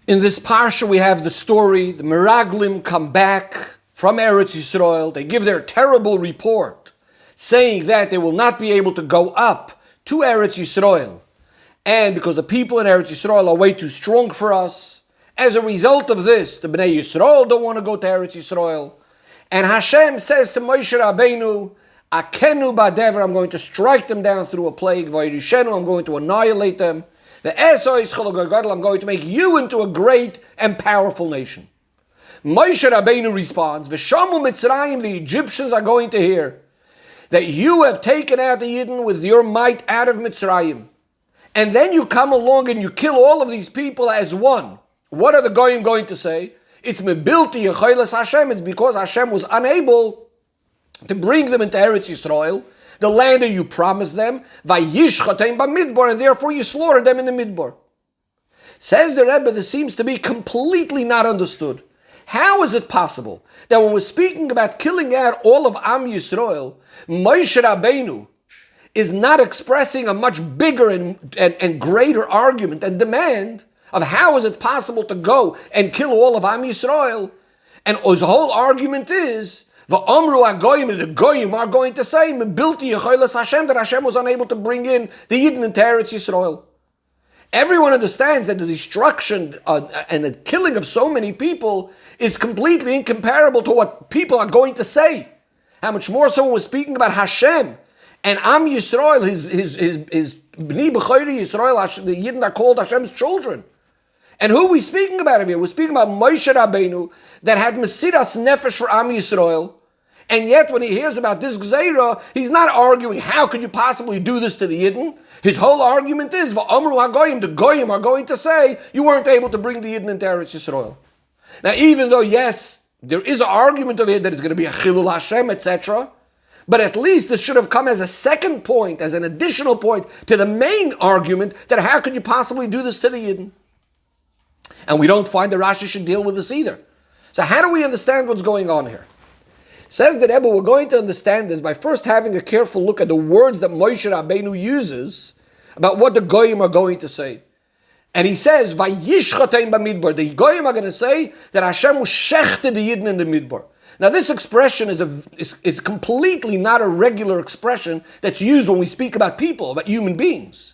In this parsha we have the story, the Meraglim come back from Eretz Yisrael. They give their terrible report, saying that they will not be able to go up to Eretz Yisrael. And because the people in Eretz Yisrael are way too strong for us, as a result of this, the Bnei Yisrael don't want to go to Eretz Yisrael. And Hashem says to Moshe Rabbeinu, Akenu ba'dever, I'm going to strike them down through a plague. V'yirishenu, I'm going to annihilate them. The Esois Chelek, I'm going to make you into a great and powerful nation. Moshe Rabbeinu responds, V'shamu Mitzrayim, the Egyptians are going to hear that you have taken out the Yidden with your might out of Mitzrayim. And then you come along and you kill all of these people as one. What are the Goyim going to say? It's mebilti yecholas Hashem. It's because Hashem was unable to bring them into Eretz Yisrael, the land that you promised them, vayishchatein b'midbar, and therefore you slaughtered them in the midbar. Says the Rebbe, this seems to be completely not understood. How is it possible that when we're speaking about killing out all of Am Yisrael, Moshe Rabbeinu is not expressing a much bigger and greater argument and demand of how is it possible to go and kill all of Am Yisrael? And his whole argument is, the Goyim are going to say, that Hashem was unable to bring in the Yidden into Eretz Yisrael. Everyone understands that the destruction and the killing of so many people is completely incomparable to what people are going to say. How much more so when we're speaking about Hashem and Am Yisrael, his Bnei B'chayri Yisrael, the Yidden are called Hashem's children. And who are we speaking about here? We're speaking about Moshe Rabbeinu that had Mesiras Nefesh for Am Yisrael. And yet when he hears about this Gzeira, he's not arguing, how could you possibly do this to the Yidden? His whole argument is, V'amru HaGoyim, the Goyim are going to say, you weren't able to bring the Yidden into Eretz Yisrael. Now even though, yes, there is an argument of it that it's going to be a Chilul Hashem, etc., but at least this should have come as a second point, as an additional point to the main argument that how could you possibly do this to the Yidden? And we don't find the Rashi should deal with this either. So how do we understand what's going on here? Says the Rebbe, we're going to understand this by first having a careful look at the words that Moshe Rabbeinu uses about what the Goyim are going to say. And he says, Vayishchatein b'midbar. The Goyim are going to say that Hashem was shechted the Yidden in the Midbar. Now this expression is completely not a regular expression that's used when we speak about people, about human beings.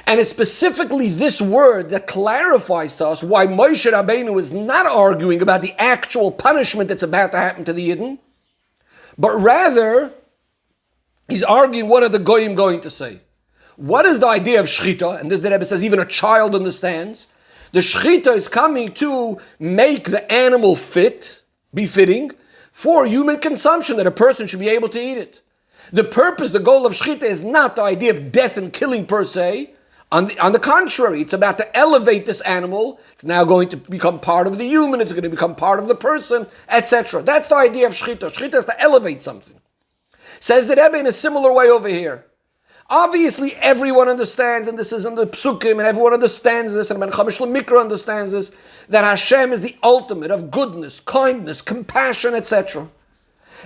And it's specifically this word that clarifies to us why Moshe Rabbeinu is not arguing about the actual punishment that's about to happen to the Yidden, but rather he's arguing what are the Goyim going to say. What is the idea of Shechita? And this the Rebbe says even a child understands. The Shechita is coming to make the animal befitting for human consumption, that a person should be able to eat it. The purpose, the goal of Shechita is not the idea of death and killing per se. On the contrary, it's about to elevate this animal. It's now going to become part of the human. It's going to become part of the person, etc. That's the idea of Shechita. Shechita is to elevate something. Says the Rebbe in a similar way over here. Obviously, everyone understands, and this is in the Psukim, and everyone understands this, and Ben Chamish Mikra understands this, that Hashem is the ultimate of goodness, kindness, compassion, etc.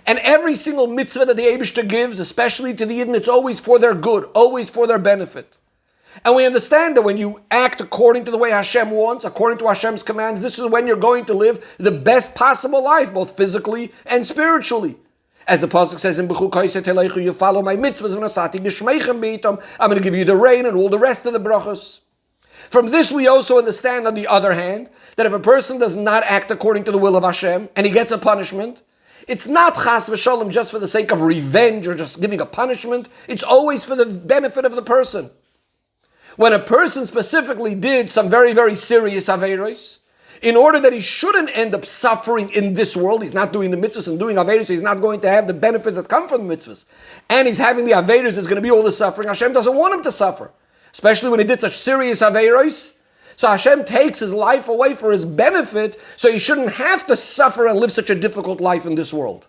And every single mitzvah that the Eibishter gives, especially to the Yidden, it's always for their good, always for their benefit. And we understand that when you act according to the way Hashem wants, according to Hashem's commands, this is when you're going to live the best possible life, both physically and spiritually. As the Pasuk says in B'chukosei Telechu, you follow my mitzvahs, I'm going to give you the rain and all the rest of the brachos. From this we also understand, on the other hand, that if a person does not act according to the will of Hashem, and he gets a punishment, it's not chas v'sholem just for the sake of revenge or just giving a punishment, it's always for the benefit of the person. When a person specifically did some very, very serious aveiros, in order that he shouldn't end up suffering in this world, he's not doing the mitzvahs and doing aveiros, so he's not going to have the benefits that come from the mitzvahs, and he's having the aveiros, there's going to be all the suffering. Hashem doesn't want him to suffer, especially when he did such serious aveiros. So Hashem takes his life away for his benefit, so he shouldn't have to suffer and live such a difficult life in this world.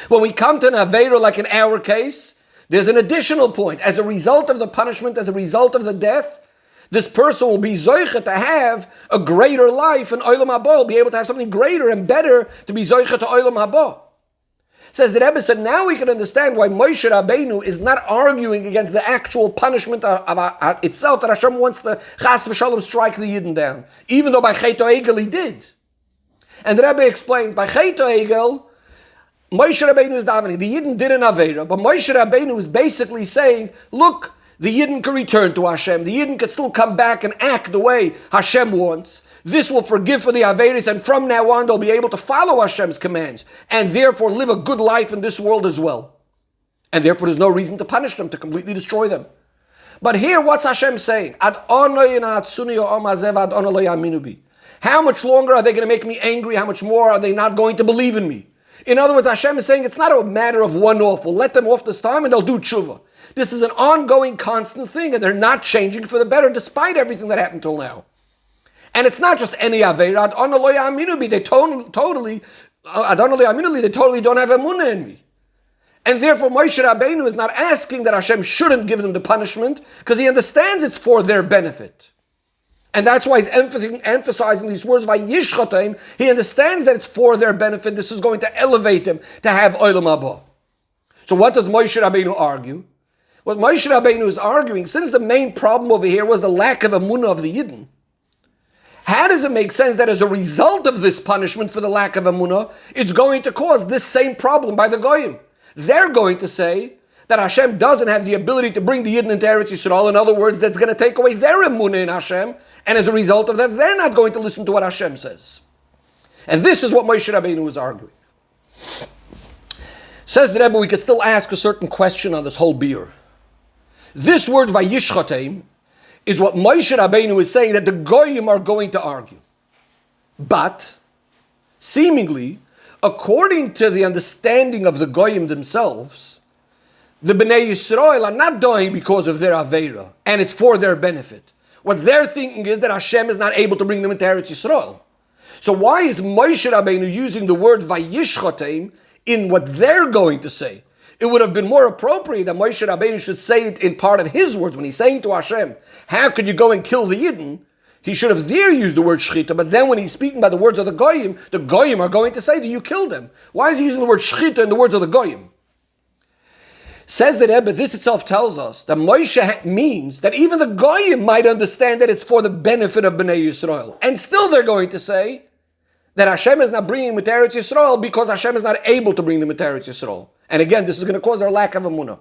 When we come to an aveiro, like in our case, there's an additional point. As a result of the punishment, as a result of the death, this person will be zoicha to have a greater life in Olam Haba, will be able to have something greater and better to be zoicha to Olam Haba. Says the Rebbe said, now we can understand why Moshe Rabbeinu is not arguing against the actual punishment of itself, that Hashem wants to chas v'shalom strike the Yidden down, even though by Chet Egel he did. And the Rebbe explains, by Chet Egel, Moshe Rabbeinu is davening. The Yidden did an Aveira, but Moshe Rabbeinu is basically saying, look, the Yidden can return to Hashem. The Yidden can still come back and act the way Hashem wants. This will forgive for the Aveiris, and from now on they'll be able to follow Hashem's commands and therefore live a good life in this world as well. And therefore there's no reason to punish them, to completely destroy them. But here, what's Hashem saying? How much longer are they going to make me angry? How much more are they not going to believe in me? In other words, Hashem is saying it's not a matter of one-off. We'll let them off this time and they'll do tshuva. This is an ongoing, constant thing, and they're not changing for the better despite everything that happened till now. And it's not just any Aveira. They totally don't have emunah in me. And therefore Moshe Rabbeinu is not asking that Hashem shouldn't give them the punishment, because he understands it's for their benefit. And that's why he's emphasizing these words, Vayishchotem. He understands that it's for their benefit. This is going to elevate them to have Olam Haba. So what does Moshe Rabbeinu argue? What Moshe Rabbeinu is arguing, since the main problem over here was the lack of emunah of the Yidden, how does it make sense that as a result of this punishment for the lack of emunah, it's going to cause this same problem by the Goyim? They're going to say that Hashem doesn't have the ability to bring the Yidden into Eretz Yisrael. In other words, that's going to take away their emunah in Hashem, and as a result of that, they're not going to listen to what Hashem says. And this is what Moshe Rabbeinu is arguing. Says the Rebbe, we could still ask a certain question on this whole beer. This word Vayishchotem is what Moshe Rabbeinu is saying that the Goyim are going to argue. But, seemingly, according to the understanding of the Goyim themselves, the Bnei Yisrael are not dying because of their Aveira, and it's for their benefit. What they're thinking is that Hashem is not able to bring them into Eretz Yisrael. So why is Moshe Rabbeinu using the word Vayishchotem in what they're going to say? It would have been more appropriate that Moshe Rabbeinu should say it in part of his words. When he's saying to Hashem, how could you go and kill the Yidden? He should have there used the word Shchita, but then when he's speaking by the words of the Goyim are going to say that you killed them. Why is he using the word Shchita in the words of the Goyim? Says the Rebbe, this itself tells us that Moshe means that even the Goyim might understand that it's for the benefit of Bnei Yisrael. And still they're going to say that Hashem is not bringing them to Eretz Yisrael because Hashem is not able to bring them to Eretz Yisrael. And again, this is going to cause our lack of emunah.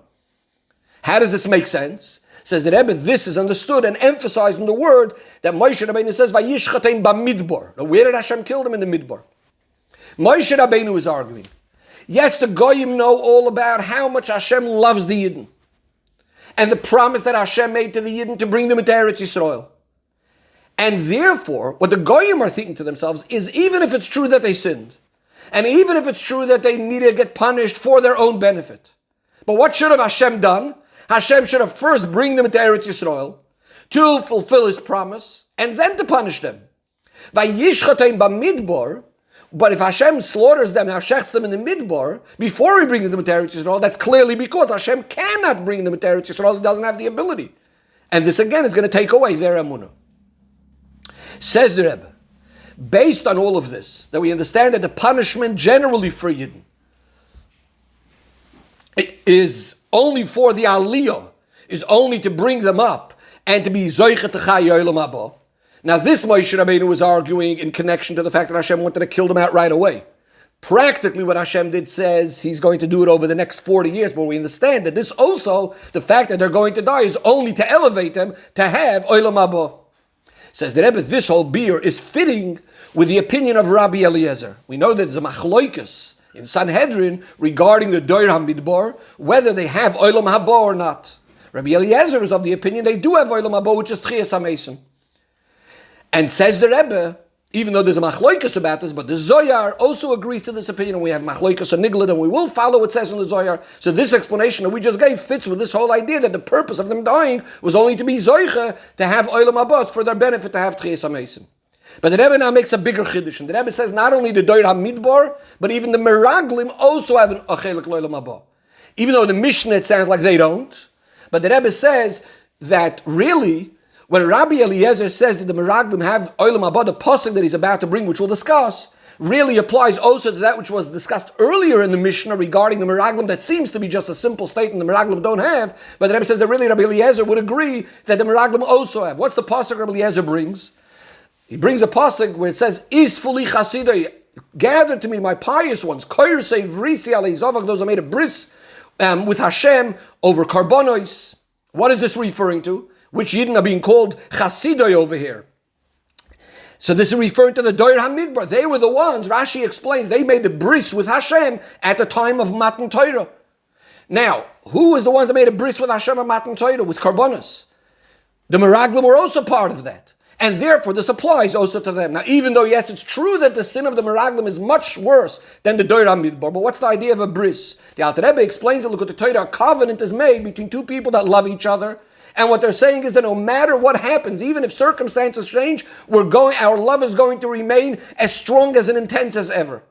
How does this make sense? Says the Rebbe, this is understood and emphasized in the word that Moshe Rabbeinu says, Vayishchatem b'midbar. Now, where did Hashem kill them? In the midbar. Moshe Rabbeinu is arguing. Yes, the Goyim know all about how much Hashem loves the Yidden, and the promise that Hashem made to the Yidden to bring them into Eretz Yisrael. And therefore, what the Goyim are thinking to themselves is, even if it's true that they sinned, and even if it's true that they need to get punished for their own benefit, but what should have Hashem done? Hashem should have first bring them into Eretz Yisrael to fulfill His promise, and then to punish them. Vayishchatem b'midbar. But if Hashem slaughters them, now shechts them in the midbar, before He brings them into Eretz Yisrael, that's clearly because Hashem cannot bring them into Eretz Yisrael. He doesn't have the ability. And this again is going to take away their emunah. Says the Rebbe, based on all of this, that we understand that the punishment generally for Yidden is only for the Aliyah, is only to bring them up and to be Zoyche Techai Yolam Haba. Now this Moshe Rabbeinu was arguing in connection to the fact that Hashem wanted to kill them out right away. Practically what Hashem did says He's going to do it over the next 40 years, but we understand that this also, the fact that they're going to die is only to elevate them to have Olam Haba. Says the Rebbe, this whole beer is fitting with the opinion of Rabbi Eliezer. We know that there's a machloikus in Sanhedrin regarding the Doir HaMidbar, whether they have Olam Haba or not. Rabbi Eliezer is of the opinion they do have Olam Haba, which is Tchias HaMesim. And says the Rebbe, even though there's a machloikus about this, but the Zoyar also agrees to this opinion, and we have machloikus and Niglad, and we will follow what it says in the Zoyar. So this explanation that we just gave fits with this whole idea that the purpose of them dying was only to be Zoyche, to have Olam Haba, for their benefit to have Tchias HaMesim. But the Rebbe now makes a bigger chiddush, and the Rebbe says not only the Doir HaMidbar, but even the Meraglim also have a Chelek Olam Haba. Even though the Mishnah it sounds like they don't, but the Rebbe says that really, when Rabbi Eliezer says that the Meraglim have Olam Haba, the pasuk that he's about to bring, which we'll discuss, really applies also to that which was discussed earlier in the Mishnah regarding the Meraglim that seems to be just a simple statement the Meraglim don't have, but the Rebbe says that really Rabbi Eliezer would agree that the Meraglim also have. What's the pasuk Rabbi Eliezer brings? He brings a pasuk where it says, Is fully chasidai, gather to me my pious ones, koyrsei vrisi alei zavak, those who made a bris with Hashem over karbonos. What is this referring to? Which Yidden are being called chasidai over here. So this is referring to the Doir HaMidbar. They were the ones, Rashi explains, they made the bris with Hashem at the time of Matan Torah. Now, who was the ones that made a bris with Hashem at Matan Torah? With Karbonos. The Meraglim were also part of that. And therefore, this applies also to them. Now, even though, yes, it's true that the sin of the Meraglim is much worse than the Doir HaMidbar, but what's the idea of a bris? The Alter Rebbe explains that, look at the Torah, a covenant is made between two people that love each other. And what they're saying is that no matter what happens, even if circumstances change, our love is going to remain as strong, as intense as ever.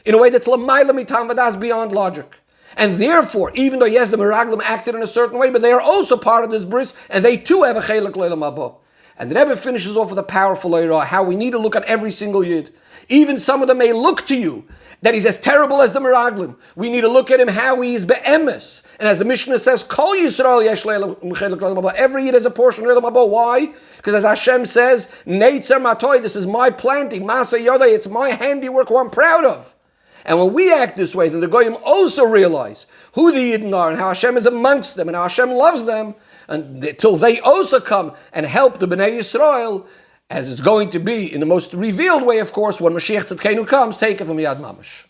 In a way that's l'mayla mitam vadas, beyond logic. And therefore, even though, yes, the Meraglim acted in a certain way, but they are also part of this bris, and they too have a chelek leilam haba. And the Rebbe finishes off with a powerful ayah, how we need to look at every single yid. Even some of them may look to you that he's as terrible as the Meraglim. We need to look at him how he is be'emes. And as the Mishnah says, Kol Yisrael yesh leilam haba. Every yid has a portion of leilam haba. Why? Because as Hashem says, Neitzer matoy, this is my planting, Masa Yodai, it's my handiwork, who I'm proud of. And when we act this way, then the Goyim also realize who the Yidden are and how Hashem is amongst them and how Hashem loves them, until they also come and help the Bnei Yisrael, as it's going to be in the most revealed way, of course, when Mashiach Tzidkenu comes, take it from Yad Mamash.